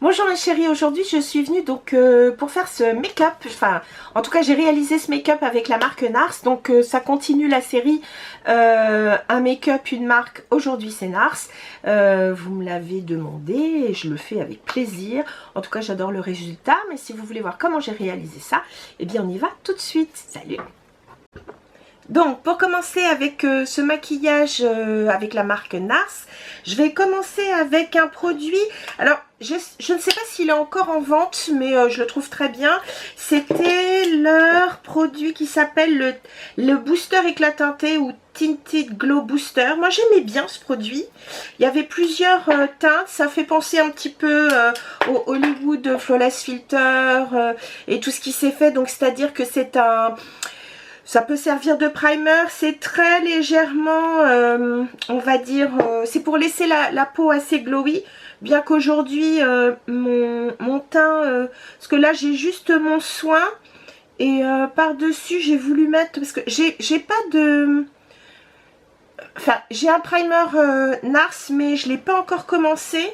Bonjour mes chéris, aujourd'hui je suis venue donc pour faire ce make-up, enfin en tout cas j'ai réalisé ce make-up avec la marque Nars, donc ça continue la série un make-up, une marque, aujourd'hui c'est Nars. Vous me l'avez demandé et je le fais avec plaisir, en tout cas j'adore le résultat, mais si vous voulez voir comment j'ai réalisé ça, eh bien on y va tout de suite, salut. Donc pour commencer avec ce maquillage avec la marque Nars, je vais commencer avec un produit, alors je ne sais pas s'il est encore en vente, mais je le trouve très bien. C'était leur produit qui s'appelle le Booster Éclatanté ou Tinted Glow Booster. Moi j'aimais bien ce produit, il y avait plusieurs teintes, ça fait penser un petit peu au Hollywood Flawless Filter et tout ce qui s'est fait, donc c'est à dire que c'est un... Ça peut servir de primer, c'est très légèrement, on va dire, c'est pour laisser la peau assez glowy. Bien qu'aujourd'hui, mon teint, parce que là j'ai juste mon soin et par-dessus j'ai voulu mettre, parce que j'ai pas de... Enfin, j'ai un primer Nars, mais je ne l'ai pas encore commencé.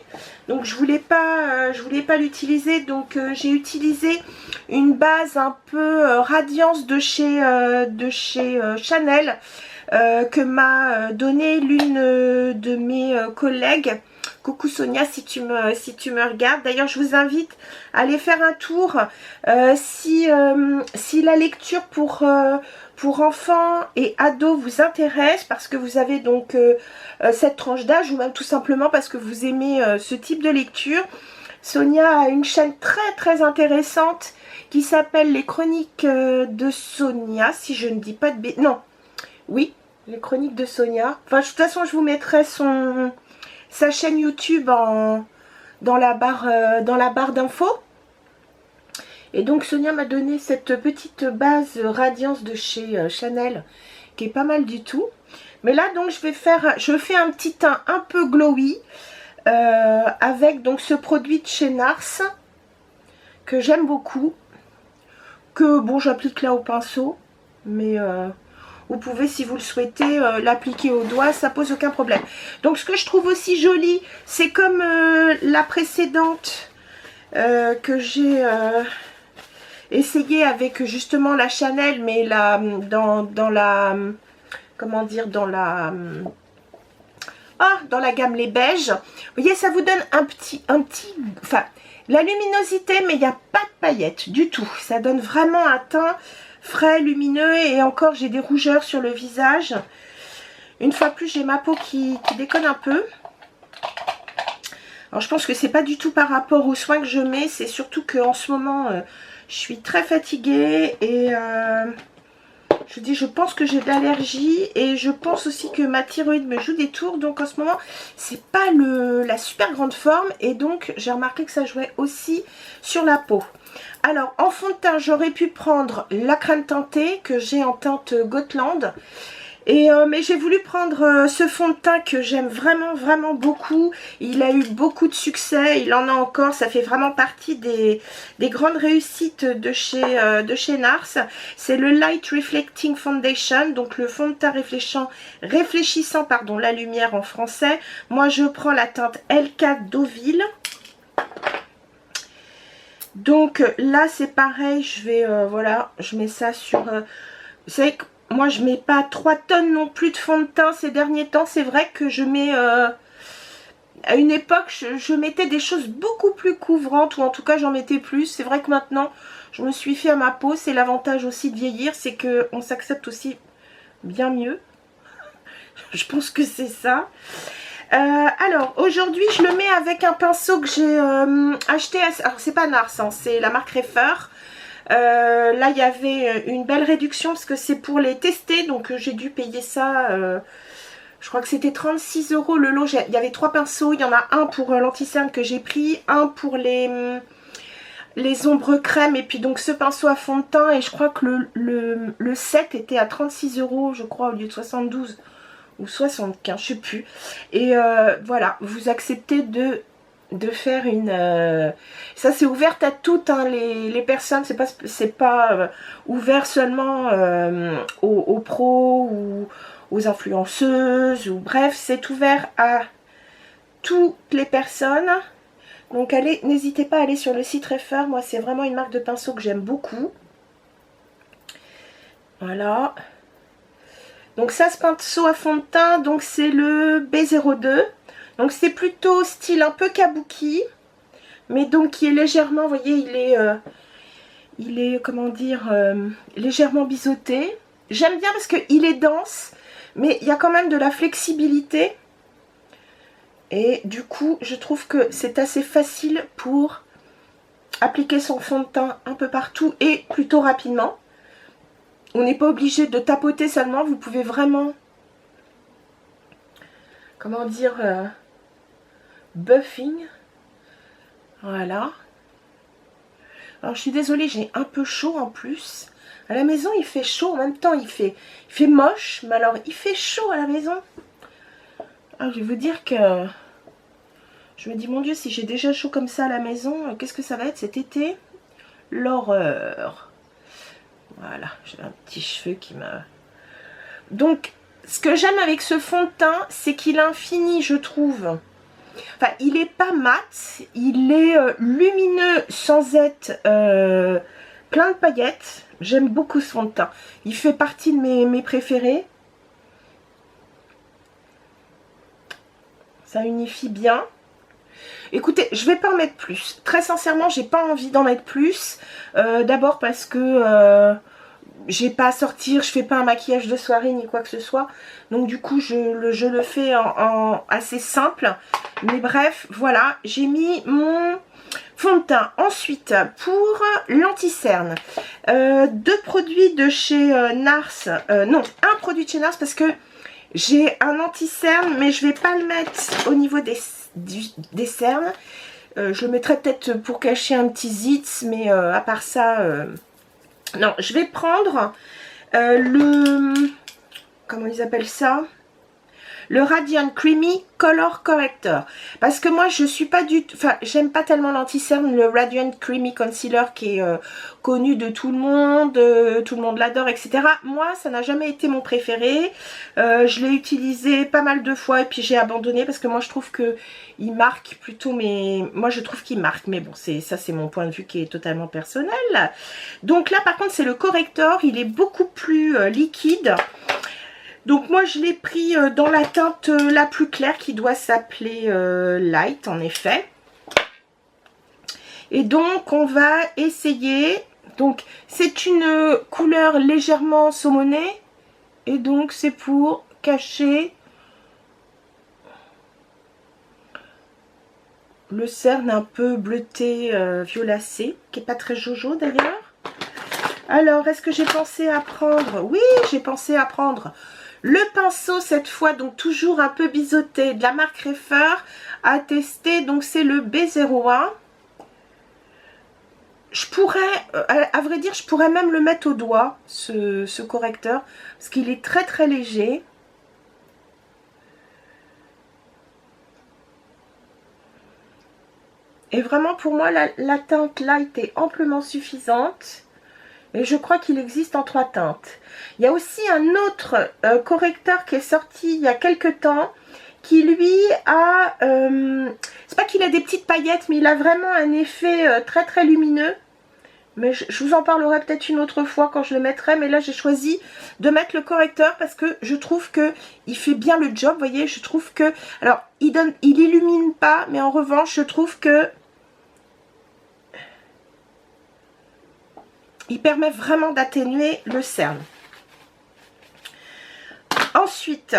Donc, je voulais pas l'utiliser. Donc, j'ai utilisé une base un peu radiance de chez Chanel que m'a donné l'une de mes collègues. Coucou Sonia, si tu me regardes. D'ailleurs, je vous invite à aller faire un tour. Si la lecture pour enfants et ados vous intéresse, parce que vous avez donc cette tranche d'âge, ou même tout simplement parce que vous aimez ce type de lecture, Sonia a une chaîne très intéressante qui s'appelle Les Chroniques de Sonia, si je ne dis pas de bêtises. Non, oui, Les Chroniques de Sonia. Enfin, de toute façon, je vous mettrai sa chaîne YouTube dans la barre d'infos. Et donc Sonia m'a donné cette petite base radiance de chez Chanel qui est pas mal du tout. Mais là donc je fais un petit teint un peu glowy avec donc ce produit de chez Nars que j'aime beaucoup, que bon j'applique là au pinceau, mais vous pouvez, si vous le souhaitez, l'appliquer au doigt, ça pose aucun problème. Donc ce que je trouve aussi joli, c'est comme la précédente que j'ai essayé avec justement la Chanel, mais là dans la, comment dire, dans la gamme les beiges. Vous voyez, ça vous donne un petit, enfin la luminosité, mais il n'y a pas de paillettes du tout. Ça donne vraiment un teint frais, lumineux, et encore j'ai des rougeurs sur le visage. Une fois de plus, j'ai ma peau qui déconne un peu. Alors je pense que c'est pas du tout par rapport aux soins que je mets, c'est surtout que en ce moment je suis très fatiguée et je dis, je pense que j'ai de l'allergie, et je pense aussi que ma thyroïde me joue des tours, donc en ce moment c'est pas la super grande forme, et donc j'ai remarqué que ça jouait aussi sur la peau. Alors en fond de teint, j'aurais pu prendre la crème teintée que j'ai en teinte Gotland. Et mais j'ai voulu prendre ce fond de teint que j'aime vraiment beaucoup. Il a eu beaucoup de succès, il en a encore, ça fait vraiment partie des grandes réussites de chez Nars. C'est le Light Reflecting Foundation, donc le fond de teint réfléchissant pardon, la lumière en français. Moi je prends la teinte L4 Deauville. Donc là c'est pareil, je vais voilà, je mets ça sur... vous savez que moi je mets pas 3 tonnes non plus de fond de teint ces derniers temps. C'est vrai que je mets à une époque je mettais des choses beaucoup plus couvrantes, ou en tout cas j'en mettais plus. C'est vrai que maintenant je me suis fait à ma peau. C'est l'avantage aussi de vieillir, c'est que on s'accepte aussi bien mieux. Je pense que c'est ça. Alors aujourd'hui je le mets avec un pinceau que j'ai acheté, alors c'est pas Nars hein, c'est la marque Refer. Là il y avait une belle réduction parce que c'est pour les tester, donc j'ai dû payer ça, je crois que c'était 36 € le lot. Il y avait 3 pinceaux, il y en a un pour l'anti-cerne que j'ai pris, un pour les ombres crème, et puis donc ce pinceau à fond de teint, et je crois que le set était à 36 € je crois, au lieu de 72 ou 75, je sais plus. Et voilà, vous acceptez de faire une... ça c'est ouvert à toutes hein, les personnes, c'est pas ouvert seulement aux pros ou aux influenceuses, ou bref, c'est ouvert à toutes les personnes Donc allez, n'hésitez pas à aller sur le site Refer. Moi, c'est vraiment une marque de pinceau que j'aime beaucoup. Voilà. Donc ça, ce pinceau à fond de teint, donc c'est le B02. Donc c'est plutôt style un peu kabuki. Mais donc qui est légèrement, vous voyez, il est comment dire, légèrement biseauté. J'aime bien parce qu'il est dense, mais il y a quand même de la flexibilité. Et du coup, je trouve que c'est assez facile pour appliquer son fond de teint un peu partout et plutôt rapidement. On n'est pas obligé de tapoter seulement, vous pouvez vraiment, comment dire, buffing. Voilà. Alors je suis désolée, j'ai un peu chaud en plus. À la maison il fait chaud, en même temps il fait moche, mais alors il fait chaud à la maison. Alors, je vais vous dire que je me dis mon Dieu, si j'ai déjà chaud comme ça à la maison, qu'est-ce que ça va être cet été? L'horreur. Voilà, j'ai un petit cheveu qui me... Donc ce que j'aime avec ce fond de teint, c'est qu'il infinit, je trouve. Enfin, il n'est pas mat, il est lumineux sans être plein de paillettes. J'aime beaucoup ce fond de teint. Il fait partie de mes préférés. Ça unifie bien. Écoutez, je vais pas en mettre plus. Très sincèrement, j'ai pas envie d'en mettre plus. D'abord parce que j'ai pas à sortir, je fais pas un maquillage de soirée ni quoi que ce soit. Donc du coup, je le fais en assez simple. Mais bref, voilà, j'ai mis mon fond de teint. Ensuite, pour l'anti-cerne, deux produits de chez Nars. Non, un produit de chez Nars parce que j'ai un anti-cerne, mais je vais pas le mettre au niveau des cernes. Je le mettrai peut-être pour cacher un petit zit, mais à part ça... non, je vais prendre le... Comment ils appellent ça? Le Radiant Creamy Color Corrector. Parce que moi, je suis pas du tout... Enfin, j'aime pas tellement l'anti-cerne, le Radiant Creamy Concealer qui est connu de tout le monde l'adore, etc. Moi, ça n'a jamais été mon préféré. Je l'ai utilisé pas mal de fois et puis j'ai abandonné parce que moi, je trouve que il marque plutôt mes... Moi, je trouve qu'il marque, mais bon, ça, c'est mon point de vue qui est totalement personnel. Donc là, par contre, c'est le corrector. Il est beaucoup plus liquide. Donc moi je l'ai pris dans la teinte la plus claire qui doit s'appeler Light en effet. Et donc on va essayer, donc c'est une couleur légèrement saumonée et donc c'est pour cacher le cerne un peu bleuté violacé qui est pas très jojo d'ailleurs. Alors est-ce que j'ai pensé à prendre, oui j'ai pensé à prendre le pinceau cette fois, donc toujours un peu biseauté, de la marque Refer à tester, donc c'est le B01. Je pourrais, à vrai dire, je pourrais même le mettre au doigt, ce correcteur, parce qu'il est très très léger. Et vraiment pour moi, la teinte Light est amplement suffisante. Et je crois qu'il existe en 3 teintes. Il y a aussi un autre correcteur qui est sorti il y a quelques temps, qui lui a... c'est pas qu'il a des petites paillettes, mais il a vraiment un effet très très lumineux. Mais je vous en parlerai peut-être une autre fois quand je le mettrai. Mais là, j'ai choisi de mettre le correcteur parce que je trouve que il fait bien le job. Vous voyez, je trouve que... Alors, il illumine pas, mais en revanche, je trouve que... il permet vraiment d'atténuer le cerne. Ensuite,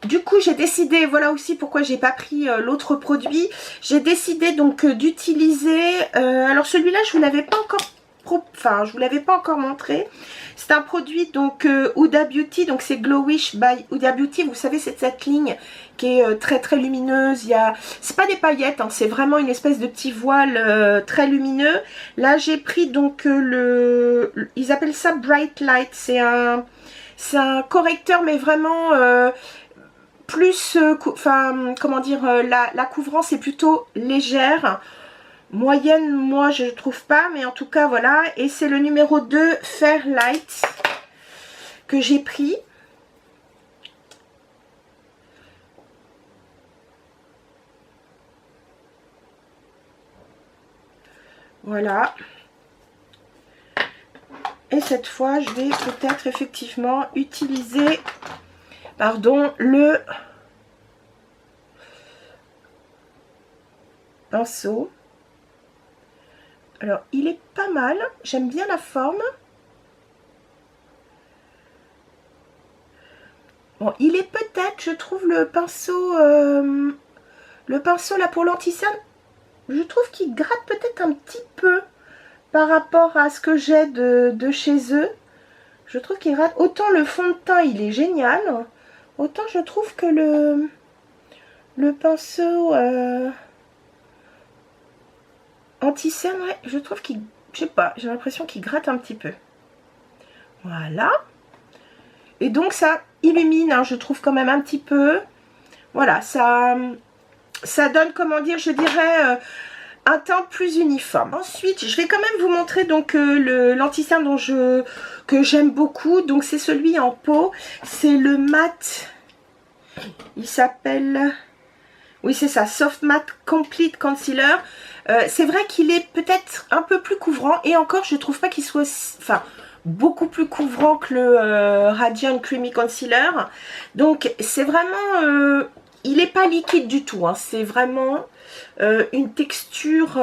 du coup, j'ai décidé, voilà aussi pourquoi j'ai pas pris l'autre produit. J'ai décidé donc d'utiliser, alors celui-là, je vous l'avais pas encore montré. C'est un produit donc Huda Beauty, donc c'est Glowish by Huda Beauty. Vous savez, c'est cette ligne qui est très très lumineuse. C'est pas des paillettes, hein, c'est vraiment une espèce de petit voile très lumineux. Là, j'ai pris donc ils appellent ça Bright Light. C'est un correcteur, mais vraiment plus, comment dire, la couvrance est plutôt légère. Moyenne, moi, je ne trouve pas, mais en tout cas, voilà. Et c'est le numéro 2, Fairlight, que j'ai pris. Voilà. Et cette fois, je vais peut-être effectivement utiliser, pardon, le pinceau. Alors, il est pas mal. J'aime bien la forme. Bon, il est peut-être, je trouve, le pinceau là pour l'anti-cerne, je trouve qu'il gratte peut-être un petit peu par rapport à ce que j'ai de chez eux. Je trouve qu'il gratte. Autant le fond de teint, il est génial. Autant je trouve que le pinceau anti-cerne, ouais, je trouve qu'il, je sais pas, j'ai l'impression qu'il gratte un petit peu. Voilà. Et donc ça illumine, hein, je trouve quand même un petit peu. Voilà, ça donne, comment dire, je dirais, un teint plus uniforme. Ensuite, je vais quand même vous montrer donc l'anti-cerne que j'aime beaucoup. Donc c'est celui en peau, c'est le mat. Il s'appelle, oui c'est ça, Soft Matte Complete Concealer. C'est vrai qu'il est peut-être un peu plus couvrant et encore je trouve pas qu'il soit, enfin, beaucoup plus couvrant que le Radiant Creamy Concealer. Donc c'est vraiment, il n'est pas liquide du tout, hein. C'est vraiment une texture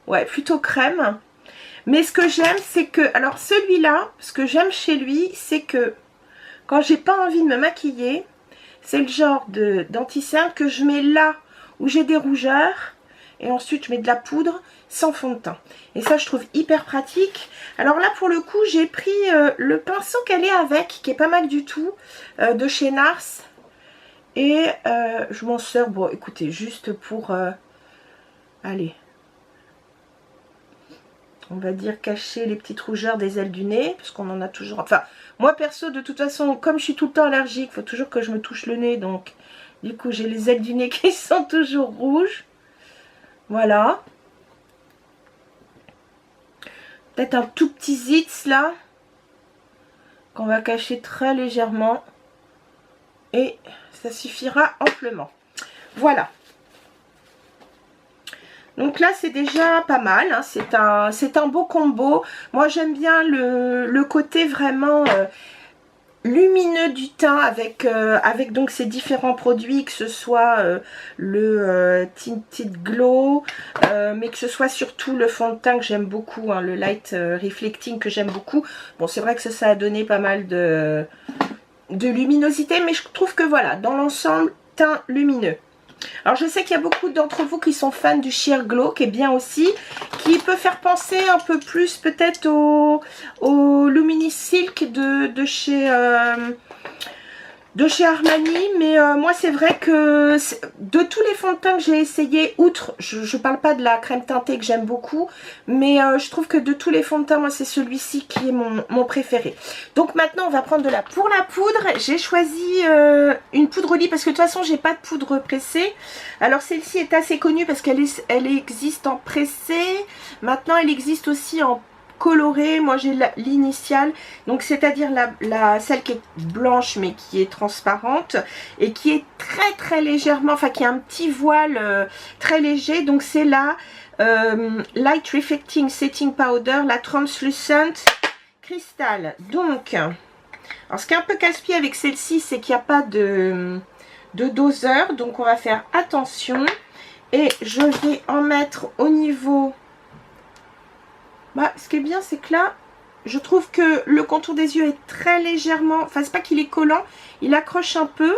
ouais, plutôt crème. Mais ce que j'aime, c'est que, alors celui-là, ce que j'aime chez lui, c'est que quand j'ai pas envie de me maquiller, c'est le genre d'anti-cerne que je mets là où j'ai des rougeurs et ensuite je mets de la poudre sans fond de teint. Et ça, je trouve hyper pratique. Alors là, pour le coup, j'ai pris le pinceau qu'elle est avec, qui est pas mal du tout, de chez Nars. Et je m'en sers, bon, écoutez, juste pour, allez, on va dire cacher les petites rougeurs des ailes du nez, parce qu'on en a toujours, enfin, moi perso, de toute façon, comme je suis tout le temps allergique, il faut toujours que je me touche le nez, donc, du coup, j'ai les ailes du nez qui sont toujours rouges. Voilà. Peut-être un tout petit zitz, là, qu'on va cacher très légèrement. Et ça suffira amplement. Voilà. Donc là, c'est déjà pas mal. Hein. C'est un beau combo. Moi, j'aime bien le côté vraiment lumineux du teint avec donc ces différents produits, que ce soit le Tinted Glow, mais que ce soit surtout le fond de teint que j'aime beaucoup, hein, le Light Reflecting que j'aime beaucoup. Bon, c'est vrai que ça a donné pas mal de luminosité, mais je trouve que voilà, dans l'ensemble, teint lumineux. Alors je sais qu'il y a beaucoup d'entre vous qui sont fans du Sheer Glow, qui est bien aussi, qui peut faire penser un peu plus peut-être au Luminous Silk de chez Armani, mais moi c'est vrai que de tous les fonds de teint que j'ai essayé, outre, je parle pas de la crème teintée que j'aime beaucoup, mais je trouve que de tous les fonds de teint, moi c'est celui-ci qui est mon préféré. Donc maintenant on va prendre pour la poudre, j'ai choisi une poudre au lit parce que de toute façon j'ai pas de poudre pressée. Alors celle-ci est assez connue parce qu'elle existe en pressé, maintenant elle existe aussi en colorée. Moi j'ai l'initiale, donc c'est à dire celle qui est blanche mais qui est transparente et qui est très légèrement, enfin qui a un petit voile très léger. Donc c'est la Light Reflecting Setting Powder, la Translucent Crystal. Donc alors ce qui est un peu casse-pied avec celle-ci, c'est qu'il n'y a pas de doseur, donc on va faire attention. Et je vais en mettre au niveau. Bah, ce qui est bien, c'est que là, je trouve que le contour des yeux est très légèrement... Enfin, c'est pas qu'il est collant, il accroche un peu,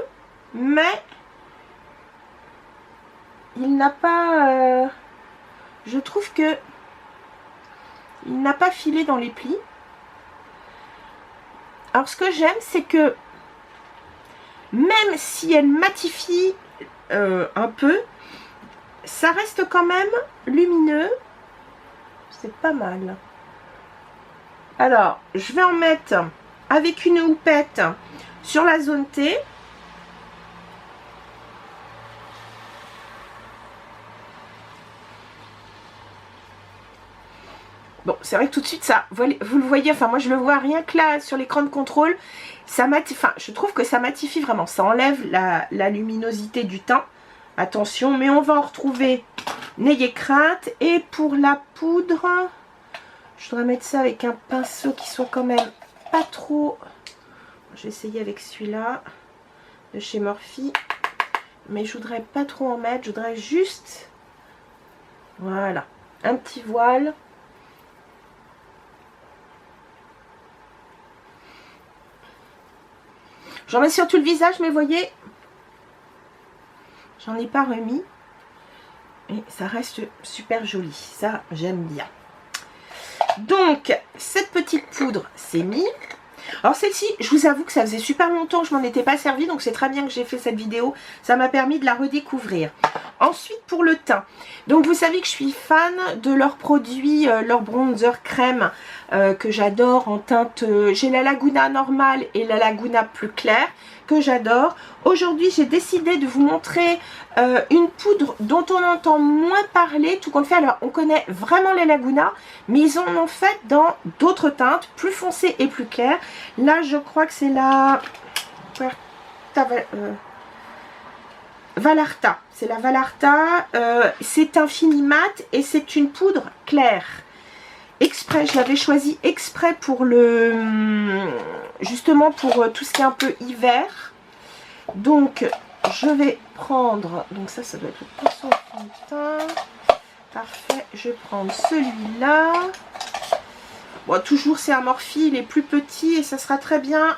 mais il n'a pas... je trouve que il n'a pas filé dans les plis. Alors, ce que j'aime, c'est que même si elle matifie un peu, ça reste quand même lumineux. C'est pas mal. Alors, je vais en mettre avec une houppette sur la zone T. Bon, c'est vrai que tout de suite, ça, vous le voyez, enfin moi je le vois rien que là sur l'écran de contrôle, ça matifie, enfin je trouve que ça matifie vraiment, ça enlève la luminosité du teint. Attention, mais on va en retrouver n'ayez crainte. Et pour la poudre, je dois mettre ça avec un pinceau qui soit quand même pas trop... Je vais essayer avec celui-là de chez Morphe. Mais je voudrais pas trop en mettre. Je voudrais juste... Voilà. Un petit voile. J'en mets sur tout le visage, mais voyez, j'en ai pas remis. Et ça reste super joli. Ça, j'aime bien. Donc, cette petite poudre, c'est mis. Alors celle-ci, je vous avoue que ça faisait super longtemps que je m'en étais pas servi, donc c'est très bien que j'ai fait cette vidéo. Ça m'a permis de la redécouvrir. Ensuite, pour le teint. Donc vous savez que je suis fan de leurs produits, leur bronzer crème que j'adore en teinte. J'ai la Laguna normale et la Laguna plus claire que j'adore. Aujourd'hui, j'ai décidé de vous montrer une poudre dont on entend moins parler, tout compte fait. Alors, on connaît vraiment les Laguna, mais ils en ont fait dans d'autres teintes, plus foncées et plus claires. Là, je crois que c'est la Vallarta. C'est la Vallarta. C'est un fini mat et c'est une poudre claire. Exprès, je l'avais choisi exprès pour le... Justement pour tout ce qui est un peu hiver. Donc, je vais prendre... Donc ça doit être le pinceau de fond de teint. Parfait. Je vais prendre celui-là. Bon, toujours c'est un Morphe, il est plus petit et ça sera très bien.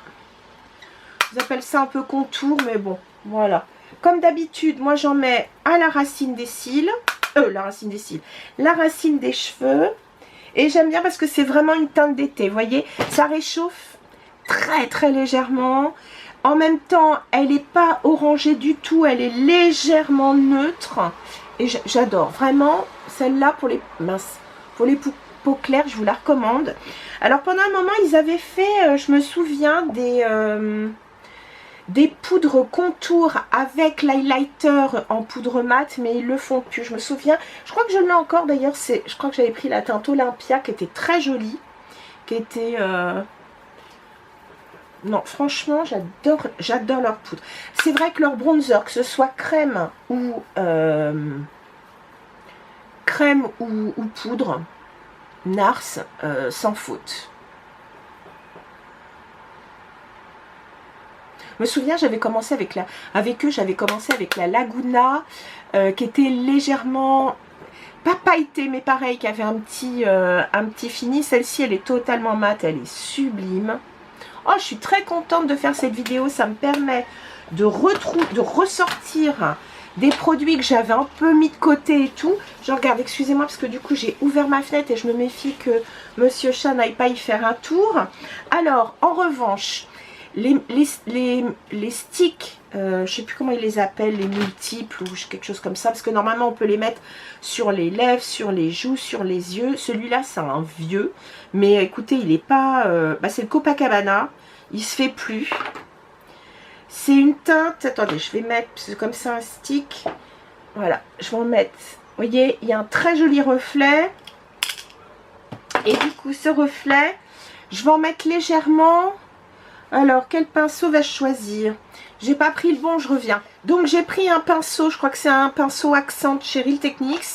Ils appellent ça un peu contour, mais bon, voilà. Comme d'habitude, moi j'en mets à la racine des cils. La racine des cheveux. Et j'aime bien parce que c'est vraiment une teinte d'été. Vous voyez, ça réchauffe très très légèrement. En même temps, elle n'est pas orangée du tout. Elle est légèrement neutre. Et j'adore. Vraiment, celle-là pour les minces, pour les peaux claires, je vous la recommande. Alors pendant un moment, ils avaient fait, je me souviens, des poudres contour avec l'highlighter en poudre mat, mais ils le font plus. Je me souviens, je crois que je l'ai encore d'ailleurs, je crois que j'avais pris la teinte Olympia qui était très jolie, qui était... Non, franchement, j'adore leur poudre. C'est vrai que leur bronzer, que ce soit crème ou poudre, Nars, sans faute. Je me souviens, j'avais commencé avec la Laguna, qui était légèrement, pas pailletée, mais pareil, qui avait un petit fini. Celle-ci, elle est totalement mate, elle est sublime. Oh, je suis très contente de faire cette vidéo, ça me permet de ressortir des produits que j'avais un peu mis de côté et tout. Je regarde, excusez-moi, parce que du coup, j'ai ouvert ma fenêtre et je me méfie que Monsieur Chat n'aille pas y faire un tour. Alors, en revanche... Les sticks, je sais plus comment ils les appellent, les multiples ou quelque chose comme ça, parce que normalement on peut les mettre sur les lèvres, sur les joues, sur les yeux. Celui-là c'est un vieux, mais écoutez, il est pas... c'est le Copacabana, il se fait plus. C'est une teinte, attendez, je vais mettre, c'est comme ça un stick, voilà, je vais en mettre, vous voyez, il y a un très joli reflet, et du coup ce reflet, je vais en mettre légèrement... Alors, quel pinceau vais-je choisir? J'ai pas pris le bon, je reviens. Donc, j'ai pris un pinceau, je crois que c'est un pinceau Accent chez Real Techniques.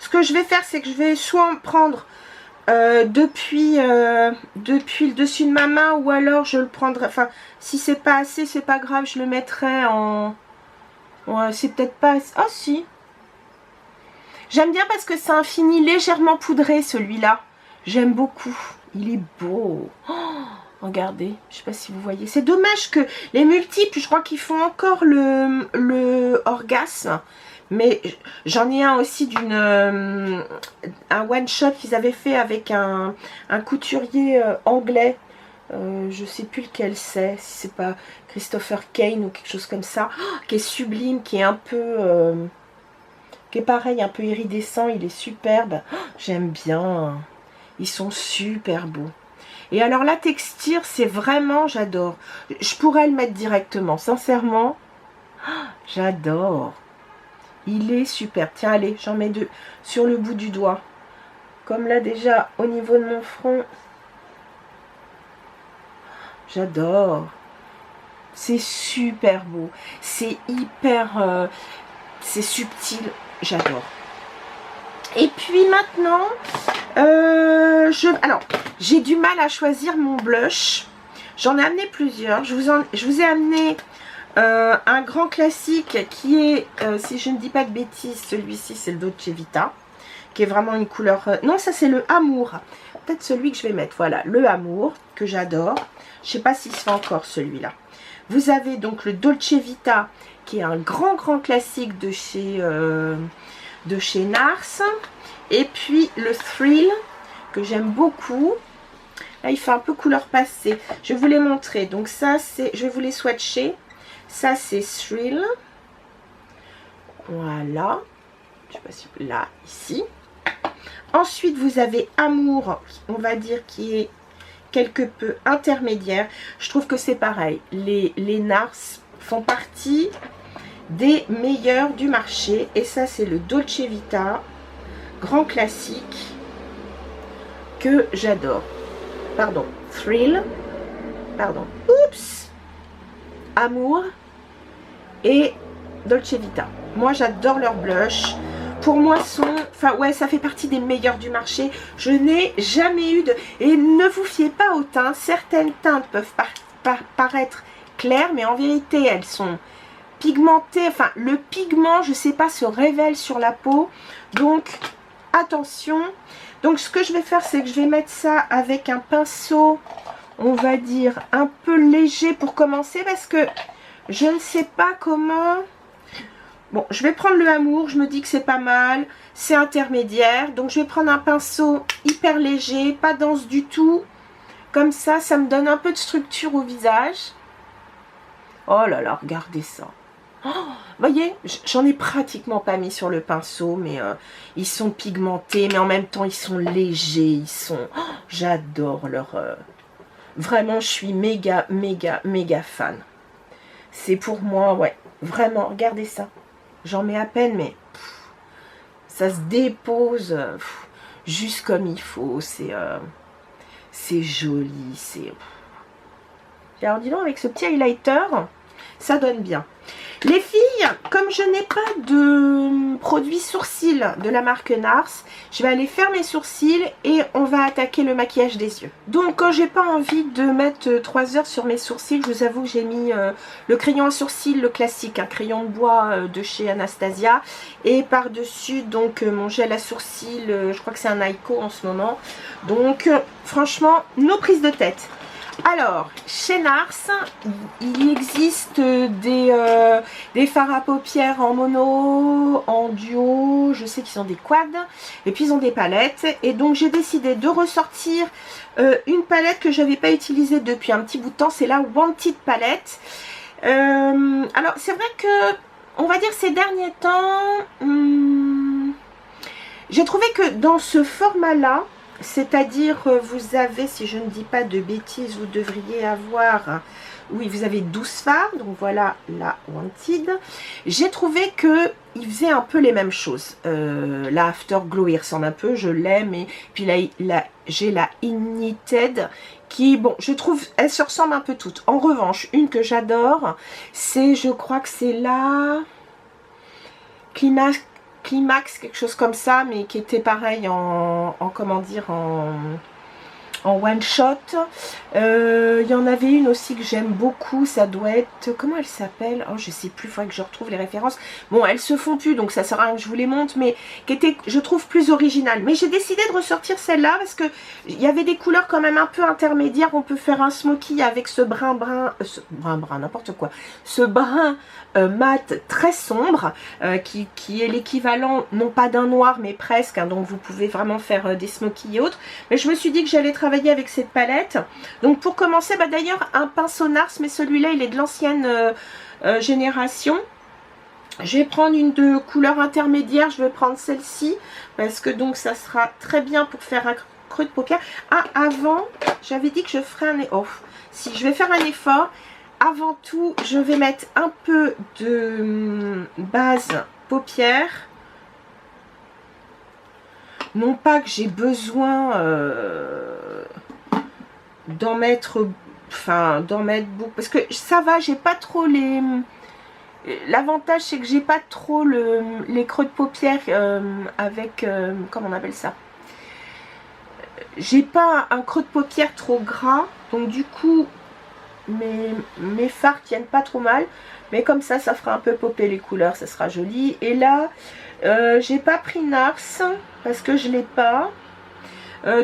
Ce que je vais faire, c'est que je vais soit en prendre depuis le dessus de ma main, ou alors je le prendrai... Enfin, si c'est pas assez, c'est pas grave, je le mettrai en... Ouais, c'est peut-être pas... Ah, si. J'aime bien parce que c'est un fini légèrement poudré, celui-là. J'aime beaucoup. Il est beau. Oh, regardez, je sais pas si vous voyez. C'est dommage que les multiples, je crois qu'ils font encore le orgasme. Mais j'en ai un aussi un one shot qu'ils avaient fait avec un couturier anglais. Je sais plus lequel c'est, si c'est pas Christopher Kane ou quelque chose comme ça. Oh, qui est sublime, qui est un peu... qui est pareil, un peu iridescent. Il est superbe. Oh, j'aime bien. Ils sont super beaux. Et alors la texture, c'est vraiment, j'adore. Je pourrais le mettre directement, sincèrement. Oh, j'adore. Il est super. Tiens, allez, j'en mets deux sur le bout du doigt. Comme là déjà, au niveau de mon front. J'adore. C'est super beau. C'est hyper... c'est subtil. J'adore. Et puis maintenant, alors, j'ai du mal à choisir mon blush. J'en ai amené plusieurs. Je vous ai amené un grand classique qui est, si je ne dis pas de bêtises, celui-ci c'est le Dolce Vita, qui est vraiment une couleur... non, ça c'est le Amour. Peut-être celui que je vais mettre. Voilà, le Amour, que j'adore. Je ne sais pas s'il se fait encore celui-là. Vous avez donc le Dolce Vita, qui est un grand classique de chez NARS. Et puis le Thrill, que j'aime beaucoup. Là, il fait un peu couleur passée. Je vais vous les montrer. Donc ça, c'est... Je vais vous les swatcher. Ça, c'est Thrill. Voilà. Je sais pas si... Là, ici. Ensuite, vous avez Amour, on va dire, qui est quelque peu intermédiaire. Je trouve que c'est pareil. Les NARS font partie des meilleurs du marché. Et ça, c'est le Dolce Vita, grand classique, que j'adore. Pardon, Thrill, pardon, oups, Amour et Dolce Vita. Moi, j'adore leur blush. Pour moi, enfin ouais, ça fait partie des meilleurs du marché. Je n'ai jamais eu de... Et ne vous fiez pas aux teintes. Certaines teintes peuvent paraître claires, mais en vérité, elles sont pigmentées. Enfin, le pigment, je sais pas, se révèle sur la peau. Donc, attention. Donc, ce que je vais faire, c'est que je vais mettre ça avec un pinceau, on va dire, un peu léger pour commencer, parce que je ne sais pas comment... Bon, je vais prendre le Amour, je me dis que c'est pas mal, c'est intermédiaire. Donc, je vais prendre un pinceau hyper léger, pas dense du tout. Comme ça me donne un peu de structure au visage. Oh là là, regardez ça. Oh, voyez, j'en ai pratiquement pas mis sur le pinceau, mais ils sont pigmentés, mais en même temps, ils sont légers. Ils sont... Oh, j'adore leur... Vraiment, je suis méga fan. C'est pour moi, ouais, vraiment, regardez ça. J'en mets à peine, mais ça se dépose juste comme il faut. C'est joli. Alors, dis donc, avec ce petit highlighter, ça donne bien. Les filles, comme je n'ai pas de produit sourcils de la marque NARS, je vais aller faire mes sourcils et on va attaquer le maquillage des yeux. Donc, quand j'ai pas envie de mettre 3 heures sur mes sourcils, je vous avoue que j'ai mis le crayon à sourcils, le classique, un crayon de bois de chez Anastasia. Et par-dessus, donc, mon gel à sourcils, je crois que c'est un Naiko en ce moment. Donc, franchement, nos prises de tête. Alors, chez NARS, il existe des fards à paupières en mono, en duo, je sais qu'ils ont des quads, et puis ils ont des palettes. Et donc, j'ai décidé de ressortir une palette que je n'avais pas utilisée depuis un petit bout de temps, c'est la Wanted palette. Alors, c'est vrai que, on va dire ces derniers temps, j'ai trouvé que dans ce format-là, c'est-à-dire, vous avez, si je ne dis pas de bêtises, vous devriez avoir, oui, vous avez 12 fards, donc voilà la Wanted. J'ai trouvé que il faisait un peu les mêmes choses. La Afterglow, il ressemble un peu, je l'aime, et puis là, j'ai la Ignited, qui, bon, je trouve, elles se ressemblent un peu toutes. En revanche, une que j'adore, c'est, je crois que c'est la Climax, quelque chose comme ça, mais qui était pareil comment dire, en one shot. Il y en avait une aussi que j'aime beaucoup, ça doit être, comment elle s'appelle, oh je sais plus, il faudrait que je retrouve les références. Bon, elles se font plus, donc ça sert à rien que je vous les montre, mais qui était, je trouve, plus originale. Mais j'ai décidé de ressortir celle-là parce que il y avait des couleurs quand même un peu intermédiaires. On peut faire un smoky avec ce brun n'importe quoi, ce brun mat très sombre, qui est l'équivalent non pas d'un noir mais presque, hein, donc vous pouvez vraiment faire des smokies et autres. Mais je me suis dit que j'allais travailler avec cette palette. Donc pour commencer, bah d'ailleurs un pinceau NARS, mais celui-là il est de l'ancienne génération. Je vais prendre une de couleur intermédiaire, je vais prendre celle-ci parce que donc ça sera très bien pour faire un creux de paupière. Ah, avant j'avais dit que je ferais un effort. Si je vais faire un effort, avant tout je vais mettre un peu de base paupière. Non pas que j'ai besoin d'en mettre beaucoup, parce que ça va, j'ai pas trop L'avantage, c'est que j'ai pas trop les creux de paupières avec, comment on appelle ça? J'ai pas un creux de paupières trop gras, donc du coup, mes fards tiennent pas trop mal. Mais comme ça fera un peu popper les couleurs, ça sera joli. Et là, j'ai pas pris NARS parce que je l'ai pas.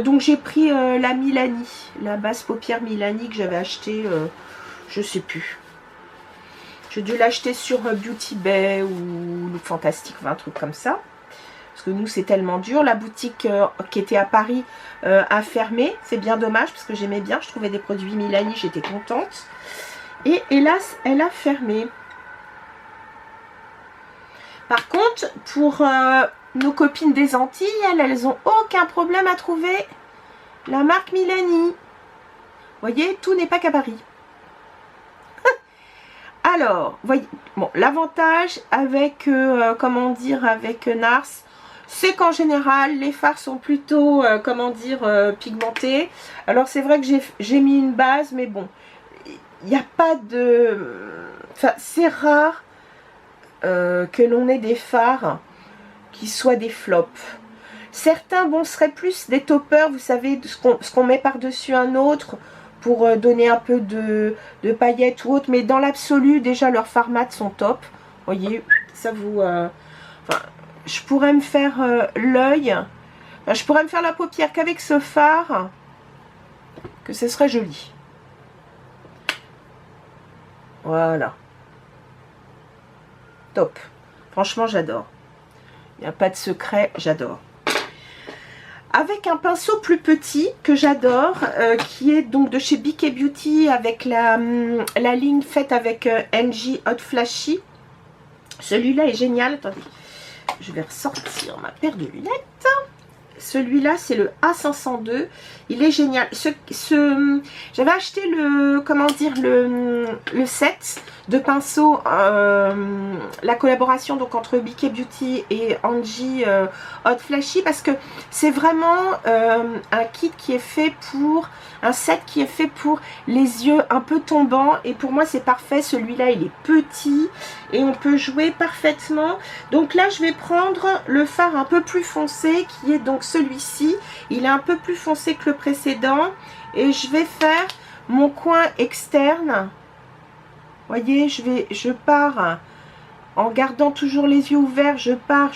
Donc j'ai pris la Milani, la base paupière Milani que j'avais acheté, je sais plus. J'ai dû l'acheter sur Beauty Bay ou Look Fantastique, enfin un truc comme ça. Parce que nous c'est tellement dur. La boutique qui était à Paris a fermé. C'est bien dommage parce que j'aimais bien. Je trouvais des produits Milani, j'étais contente. Et hélas, elle a fermé. Par contre, pour nos copines des Antilles, elles n'ont aucun problème à trouver la marque Milani. Vous voyez, tout n'est pas qu'à Paris. Alors, voyez, bon, l'avantage avec, comment dire, avec NARS, c'est qu'en général, les fards sont plutôt, comment dire, pigmentés. Alors, c'est vrai que j'ai mis une base, mais bon, il n'y a pas de... Enfin, c'est rare que l'on ait des fards qui soient des flops. Certains, bon, seraient plus des toppers, vous savez, ce qu'on met par-dessus un autre pour donner un peu de paillettes ou autre. Mais dans l'absolu, déjà, leurs fards mat sont top. Vous voyez, ça vous... enfin, je pourrais me faire l'œil. Enfin, je pourrais me faire la paupière qu'avec ce fard. Que ce serait joli. Voilà. Top. Franchement, j'adore. Il n'y a pas de secret, j'adore. Avec un pinceau plus petit que j'adore, qui est donc de chez BK Beauty avec la ligne faite avec NG Hot Flashy. Celui-là est génial. Attendez, je vais ressortir ma paire de lunettes. Celui-là, c'est le A502. Il est génial. J'avais acheté le, comment dire, le set de pinceaux, la collaboration donc entre BK Beauty et Angie Hot Flashy, parce que c'est vraiment un kit qui est fait pour, un set qui est fait pour les yeux un peu tombants, et pour moi c'est parfait. Celui-là il est petit et on peut jouer parfaitement. Donc là je vais prendre le fard un peu plus foncé qui est donc celui-ci. Il est un peu plus foncé que le précédent et je vais faire mon coin externe. Voyez, je pars en gardant toujours les yeux ouverts, je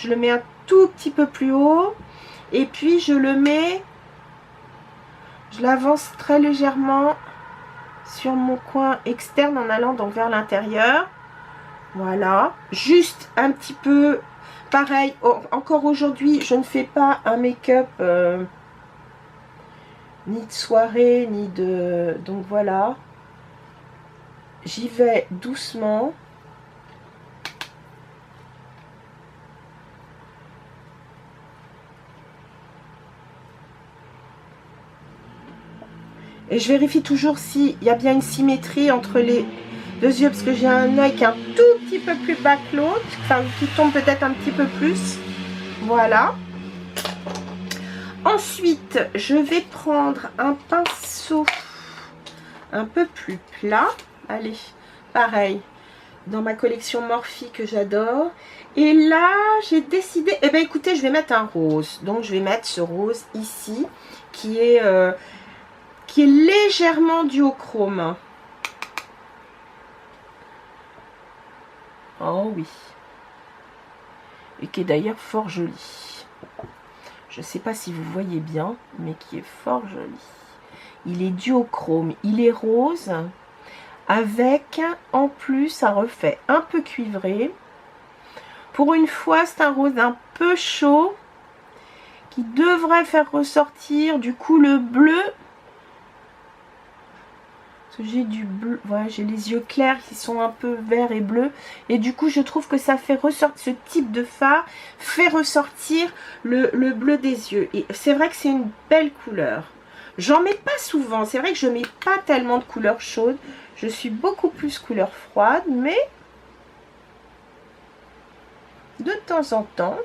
le mets un tout petit peu plus haut et puis je l'avance très légèrement sur mon coin externe en allant donc vers l'intérieur. Voilà, juste un petit peu pareil. Encore aujourd'hui, je ne fais pas un make-up ni de soirée, ni de... Donc voilà. J'y vais doucement. Et je vérifie toujours s'il y a bien une symétrie entre les deux yeux, parce que j'ai un œil qui est un tout petit peu plus bas que l'autre, enfin qui tombe peut-être un petit peu plus. Voilà. Ensuite, je vais prendre un pinceau un peu plus plat. Allez, pareil, dans ma collection Morphe que j'adore. Et là, j'ai décidé, eh bien écoutez, je vais mettre un rose. Donc je vais mettre ce rose ici, qui est légèrement duochrome. Oh oui. Et qui est d'ailleurs fort joli. Je ne sais pas si vous voyez bien, mais qui est fort joli. Il est duochrome, il est rose, avec en plus un reflet un peu cuivré. Pour une fois, c'est un rose un peu chaud, qui devrait faire ressortir du coup le bleu. J'ai du bleu, voilà, j'ai les yeux clairs qui sont un peu verts et bleus, et du coup je trouve que ça fait ressortir, ce type de fard fait ressortir le bleu des yeux, et c'est vrai que c'est une belle couleur. J'en mets pas souvent, c'est vrai que je mets pas tellement de couleurs chaudes, je suis beaucoup plus couleur froide, mais de temps en temps.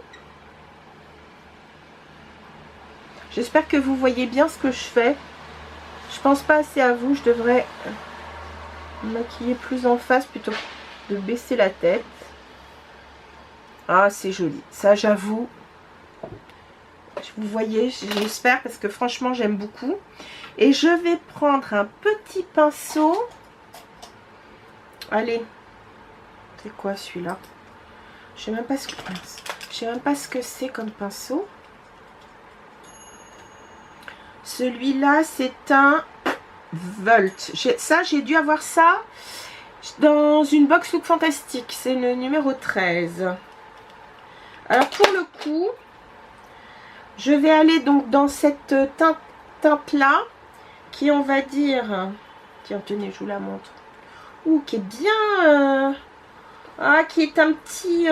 J'espère que vous voyez bien ce que je fais. Je pense pas assez à vous, je devrais me maquiller plus en face plutôt de baisser la tête. Ah, c'est joli. Ça, j'avoue. Vous voyez, j'espère, parce que franchement, j'aime beaucoup. Et je vais prendre un petit pinceau. Allez. C'est quoi celui-là? Je sais même pas ce que... Je sais même pas ce que c'est comme pinceau. Celui-là, c'est un Volt. Ça, j'ai dû avoir ça dans une box Look Fantastique. C'est le numéro 13. Alors, pour le coup, je vais aller donc dans cette teinte-là, qui, on va dire... Tiens, tenez, je vous la montre. Ouh, qui est bien... qui est un petit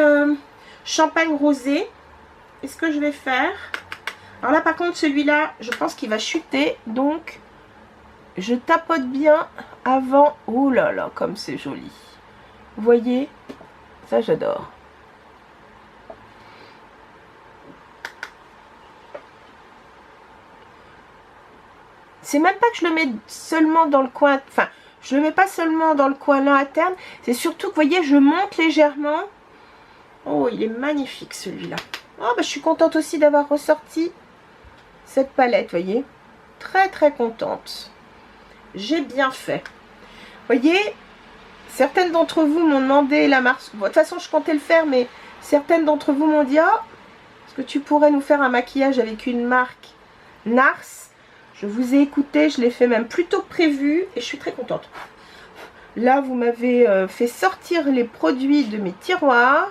champagne rosé. Et ce que je vais faire... Alors là, par contre, celui-là, je pense qu'il va chuter. Donc, je tapote bien avant. Oh là là, comme c'est joli. Vous voyez? Ça, j'adore. C'est même pas que je le mets seulement dans le coin. Enfin, je le mets pas seulement dans le coin là à terme. C'est surtout que, vous voyez, je monte légèrement. Oh, il est magnifique celui-là. Oh, bah, je suis contente aussi d'avoir ressorti cette palette, voyez. Très, très contente. J'ai bien fait. Voyez, certaines d'entre vous m'ont demandé la marque. Bon, de toute façon, je comptais le faire, mais certaines d'entre vous m'ont dit, oh, est-ce que tu pourrais nous faire un maquillage avec une marque Nars? Je vous ai écouté, je l'ai fait même plus tôt que prévu et je suis très contente. Là, vous m'avez fait sortir les produits de mes tiroirs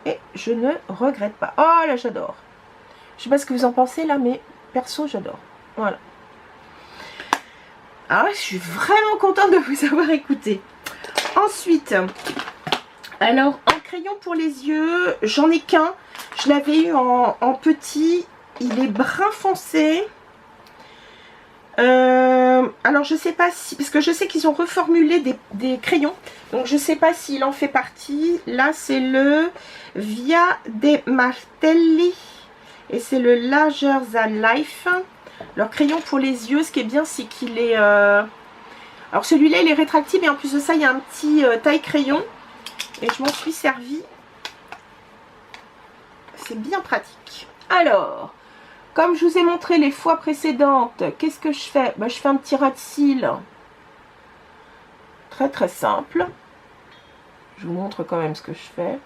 et je ne regrette pas. Oh là, j'adore. Je sais pas ce que vous en pensez là, mais perso, j'adore. Voilà. Alors, je suis vraiment contente de vous avoir écouté. Ensuite, alors, un crayon pour les yeux, j'en ai qu'un. Je l'avais eu en petit. Il est brun foncé. Alors, je sais pas si... Parce que je sais qu'ils ont reformulé des crayons. Donc, je sais pas s'il en fait partie. Là, c'est le Via de Martelli. Et c'est le Larger Than Life. Leur crayon pour les yeux, ce qui est bien, c'est qu'il est... Alors celui-là, il est rétractable et en plus de ça, il y a un petit taille crayon. Et je m'en suis servi. C'est bien pratique. Alors, comme je vous ai montré les fois précédentes, qu'est-ce que je fais? Ben, je fais un petit ras de cils. Très très simple. Je vous montre quand même ce que je fais.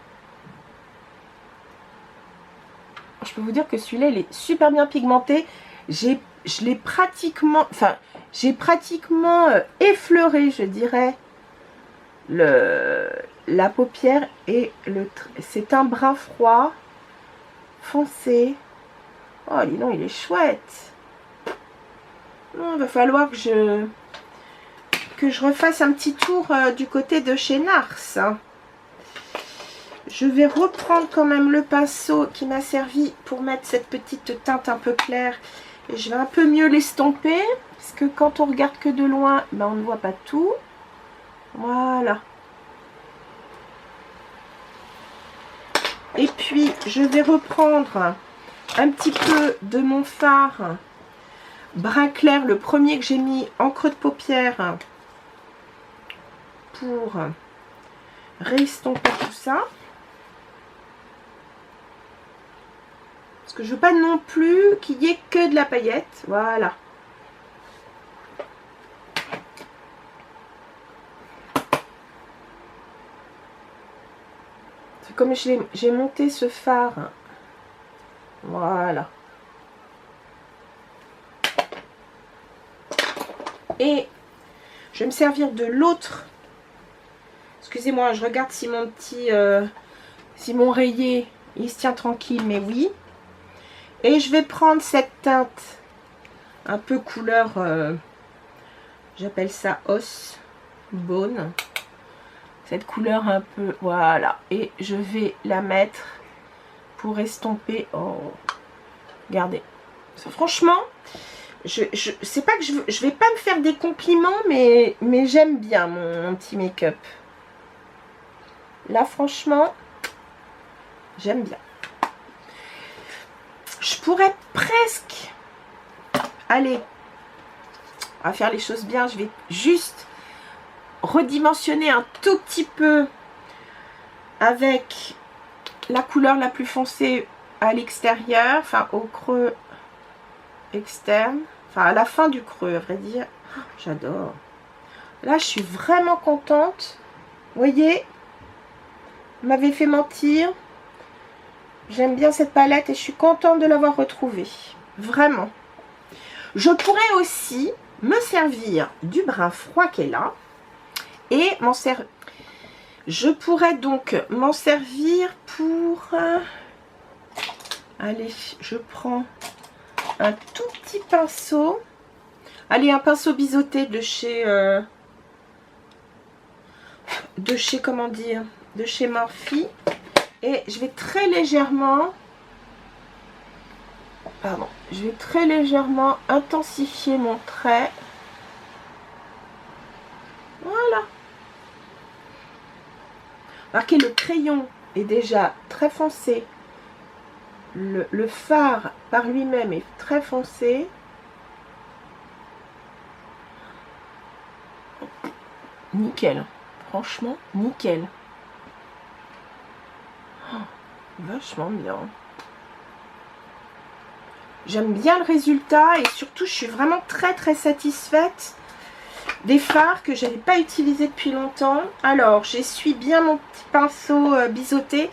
Je peux vous dire que celui-là, il est super bien pigmenté. J'ai pratiquement effleuré, je dirais, la paupière et c'est un brun froid foncé. Oh, dis donc, il est chouette. Il va falloir que je refasse un petit tour du côté de chez Nars. Je vais reprendre quand même le pinceau qui m'a servi pour mettre cette petite teinte un peu claire. Et je vais un peu mieux l'estomper. Parce que quand on regarde que de loin, ben on ne voit pas tout. Voilà. Et puis, je vais reprendre un petit peu de mon fard brun clair. Le premier que j'ai mis en creux de paupière. Pour réestomper tout ça. Parce que je veux pas non plus qu'il y ait que de la paillette. Voilà. C'est comme j'ai monté ce fard. Voilà. Et je vais me servir de l'autre. Excusez-moi, je regarde si mon petit... si mon rayé, il se tient tranquille, mais oui. Et je vais prendre cette teinte un peu couleur, j'appelle ça os, bone. Cette couleur un peu, voilà. Et je vais la mettre pour estomper. Oh, regardez. Franchement, je sais pas que je vais pas me faire des compliments, mais j'aime bien mon petit make-up. Là, franchement, j'aime bien. Je pourrais presque... Allez, on va faire les choses bien. Je vais juste redimensionner un tout petit peu avec la couleur la plus foncée à l'extérieur, enfin au creux externe, enfin à la fin du creux à vrai dire. J'adore. Là je suis vraiment contente. Vous voyez, m'avait fait mentir. J'aime bien cette palette et je suis contente de l'avoir retrouvée. Vraiment. Je pourrais aussi me servir du brun froid qui est là et m'en servir. Je pourrais donc m'en servir pour... allez, je prends un tout petit pinceau. Allez, un pinceau biseauté de chez... comment dire, de chez Morphe. Et je vais très légèrement... Pardon. Je vais très légèrement intensifier mon trait. Voilà. Remarquez, le crayon est déjà très foncé. Le fard par lui-même est très foncé. Nickel. Franchement, nickel. Oh, vachement bien. J'aime bien le résultat et surtout, je suis vraiment très satisfaite des fards que je n'avais pas utilisés depuis longtemps. Alors, j'essuie bien mon petit pinceau biseauté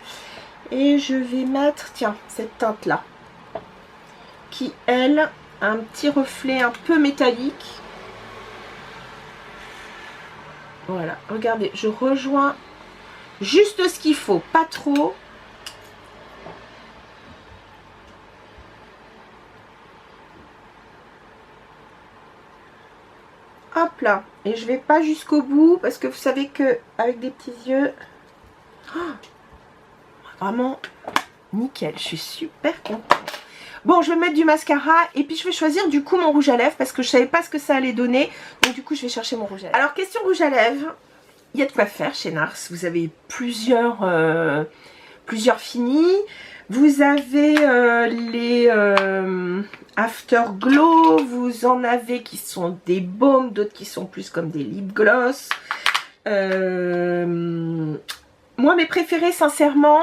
et je vais mettre, tiens, cette teinte-là qui, elle, a un petit reflet un peu métallique. Voilà, regardez, je rejoins juste ce qu'il faut, pas trop. Hop là, et je vais pas jusqu'au bout parce que vous savez que avec des petits yeux, oh, vraiment nickel, je suis super contente. Bon, je vais mettre du mascara et puis je vais choisir du coup mon rouge à lèvres parce que je savais pas ce que ça allait donner, donc du coup je vais chercher mon rouge à lèvres. Alors question rouge à lèvres, il y a de quoi faire chez NARS. Vous avez plusieurs finis. Vous avez les Afterglow, vous en avez qui sont des baumes, d'autres qui sont plus comme des lip gloss. Moi, mes préférés, sincèrement,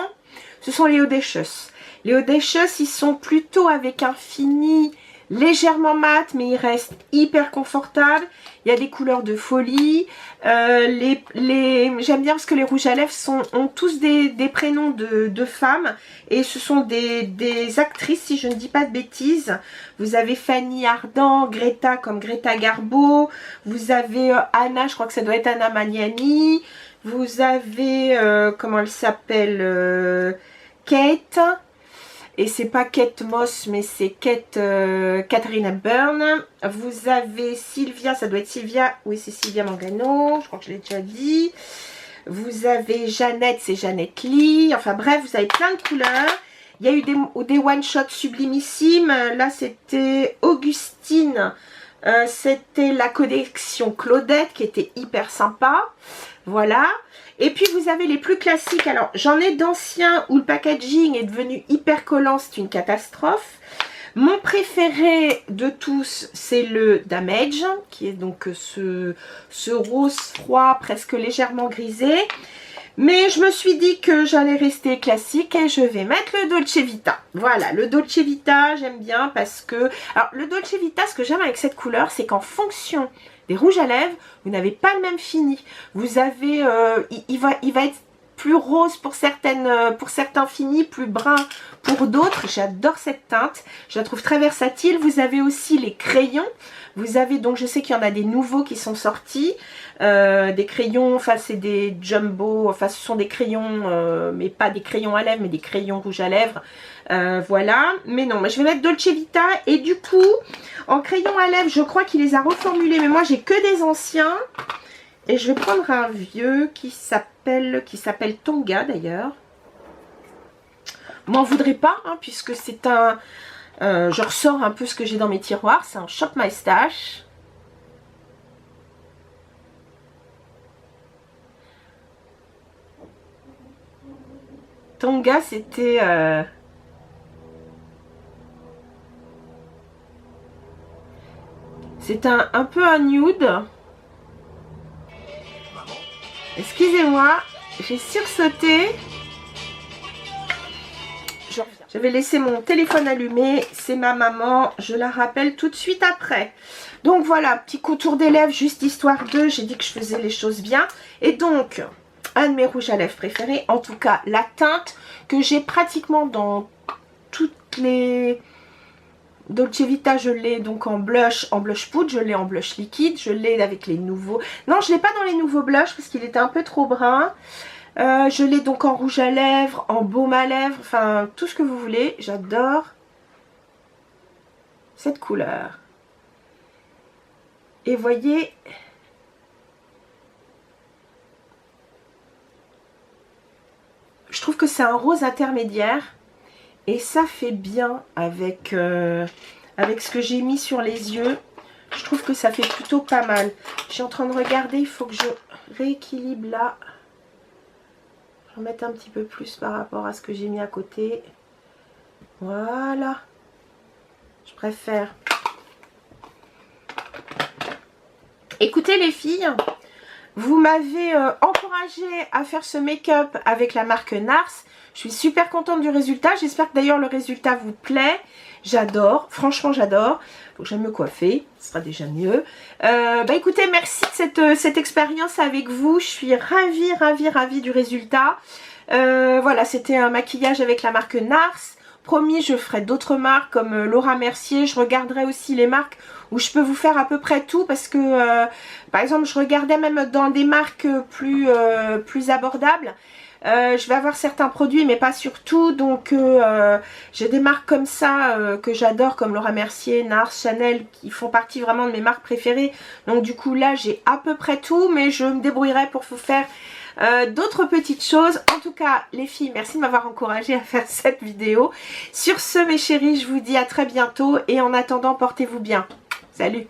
ce sont les Audacious. Les Audacious, ils sont plutôt avec un fini légèrement mat, mais ils restent hyper confortables. Il y a des couleurs de folie. J'aime bien parce que les rouges à lèvres ont tous des prénoms de femmes. Et ce sont des actrices, si je ne dis pas de bêtises. Vous avez Fanny Ardant, Greta comme Greta Garbo. Vous avez Anna, je crois que ça doit être Anna Magnani. Vous avez, comment elle s'appelle, Kate. Et c'est pas Kate Moss, mais c'est Kate Catherine Hepburn. Vous avez Sylvia, ça doit être Sylvia. Oui, c'est Sylvia Mangano, je crois que je l'ai déjà dit. Vous avez Jeannette, c'est Jeannette Lee. Enfin bref, vous avez plein de couleurs. Il y a eu des one-shots sublimissimes. Là, c'était Augustine. C'était la collection Claudette qui était hyper sympa. Voilà. Et puis vous avez les plus classiques. Alors j'en ai d'anciens où le packaging est devenu hyper collant, c'est une catastrophe. Mon préféré de tous, c'est le Damage, qui est donc ce rose froid, presque légèrement grisé. Mais je me suis dit que j'allais rester classique et je vais mettre le Dolce Vita. Voilà, le Dolce Vita, j'aime bien parce que... Alors, le Dolce Vita, ce que j'aime avec cette couleur, c'est qu'en fonction des rouges à lèvres, vous n'avez pas le même fini. Vous avez... il va être plus rose pour certains finis, plus brun pour d'autres. J'adore cette teinte, je la trouve très versatile. Vous avez aussi les crayons. Vous avez donc, je sais qu'il y en a des nouveaux qui sont sortis, des crayons, enfin c'est des jumbo, enfin ce sont des crayons, mais pas des crayons à lèvres, mais des crayons rouges à lèvres, voilà. Mais non, mais je vais mettre Dolce Vita, et du coup, en crayon à lèvres, je crois qu'il les a reformulés, mais moi j'ai que des anciens, et je vais prendre un vieux qui s'appelle Tonga d'ailleurs. M'en voudrez pas, hein, puisque c'est un... je ressors un peu ce que j'ai dans mes tiroirs. C'est un Shop My Stash. Tonga, c'était... c'est un peu un nude. Excusez-moi, j'ai sursauté. Je vais laisser mon téléphone allumé. C'est ma maman. Je la rappelle tout de suite après. Donc voilà, petit contour des lèvres, juste histoire de. J'ai dit que je faisais les choses bien. Et donc, un de mes rouges à lèvres préférés. En tout cas, la teinte que j'ai pratiquement dans toutes les... Dolce Vita, je l'ai donc en blush poudre, je l'ai en blush liquide, je l'ai avec les nouveaux... Non, je ne l'ai pas dans les nouveaux blushs parce qu'il était un peu trop brun. Je l'ai donc en rouge à lèvres, en baume à lèvres, enfin tout ce que vous voulez. J'adore cette couleur. Et voyez... Je trouve que c'est un rose intermédiaire. Et ça fait bien avec, avec ce que j'ai mis sur les yeux. Je trouve que ça fait plutôt pas mal. Je suis en train de regarder, il faut que je rééquilibre là. Je vais remettre un petit peu plus par rapport à ce que j'ai mis à côté. Voilà. Je préfère. Écoutez les filles, vous m'avez encouragé à faire ce make-up avec la marque Nars. Je suis super contente du résultat. J'espère que d'ailleurs le résultat vous plaît. J'adore, franchement j'adore. Donc j'aime me coiffer, ce sera déjà mieux. Bah écoutez, merci de cette expérience avec vous. Je suis ravie du résultat. Voilà, c'était un maquillage avec la marque Nars. Promis, je ferai d'autres marques comme Laura Mercier. Je regarderai aussi les marques où je peux vous faire à peu près tout. Parce que, par exemple, je regardais même dans des marques plus abordables. Je vais avoir certains produits mais pas sur tout, donc j'ai des marques comme ça que j'adore, comme Laura Mercier, Nars, Chanel, qui font partie vraiment de mes marques préférées. Donc du coup là j'ai à peu près tout, mais je me débrouillerai pour vous faire d'autres petites choses. En tout cas les filles, merci de m'avoir encouragée à faire cette vidéo. Sur ce mes chéris, je vous dis à très bientôt et en attendant portez-vous bien. Salut!